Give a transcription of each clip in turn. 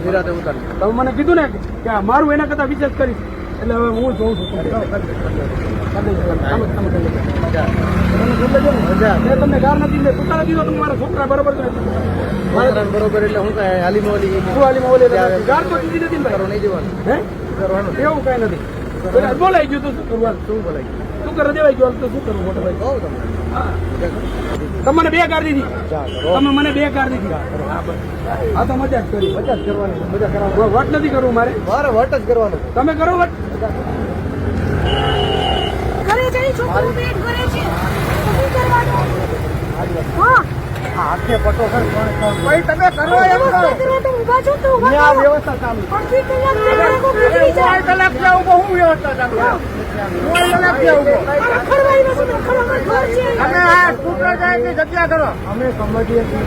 નિરાતે ઉતારી. તમે મને કીધું ને કે મારું એના કરતા વિશેષ કરીશ એટલે હવે હું જોઉં છું. તમને ગાર નથી મેં પુતારા દીધો તમે મારા છોકરા બરોબર બરોબર એટલે હું કઈ હાલીમાં ઓલી ગાર તો દીધી નથી ને ભાઈ. નહીં દેવાનું હે કરવાનું એવું કઈ નથી. બોલાઈ ગયું તો શું કરવાનું? શું બોલાય શું કરે દેવાઈ ગયું તો શું કરવું મોટા ભાઈ? કહું તમને તમે મને 2 કાર દીધી. તમે મને 2 કાર દીધી. હા તો મજા જ કરી. મજા જ કરવાની મજા કરવાનું. વટ નથી કરવું મારે વટ જ કરવાનું. તમે કરો વટ. ઘરે જઈ છોકરો પેટ કરે છે શું કરવાનું? હા હાથે પટો ભાઈ તમે કરો એમ કરો. તો ઊભા છો તો ઊભા આ વ્યવસ્થા ચાલુ. અડધી કલાક લોકો પકડી જાય. કલાક ત્યાં ઉભો હું વ્યવસ્થા ચાલુ. કલાક ત્યાં ઉભો. ખડવાઈ નથી તો ખડવા ઘર છે. તમે આ સ્કૂટર જાય કે જગ્યા કરો. અમે સમજીએ છીએ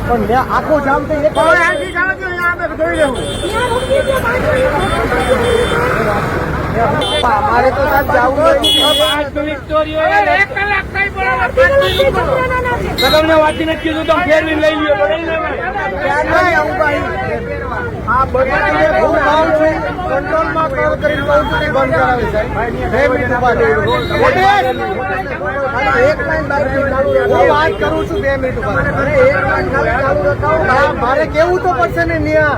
પણ ત્યાં આખો જામ તો એક આખી જામ તો અહીંયા આપણે જોઈ લેવું. ત્યાં રોકી દે મારે તો સાહેબ જાવું નથી. 5 મિનિટ સ્ટોરી હોય 1 કલાક કઈ બરાબર તમને વાંચી નથી કીધું તો ફેરવીને લઈ લ્યો તો લઈ લેવાય. આ બધું હું કામ છે કંટ્રોલમાં કોલ કરીને કહું છું કે બંધ કરાવે સાહેબ. 2 મિનિટ ઉભા રહો. એક લાઈન બાકી ચાલુ રાખો. હું વાત કરું છું 2 મિનિટ ઉભા રહો. અરે એક લાઈન ખાલી ચાલુ રખાવો. મારે કેવું તો પડશે ને ન્યા.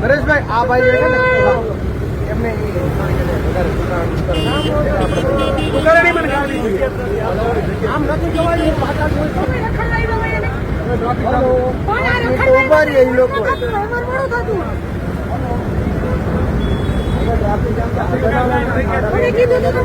નરેશભાઈ આ ભાઈ છે ને એમને ઉતારણી મને ગાડી જોઈએ. આમ નથી જવાય પાછા રખડવાઈ ઉભા રહીએ એ લોકો. મને કીધું તો તમે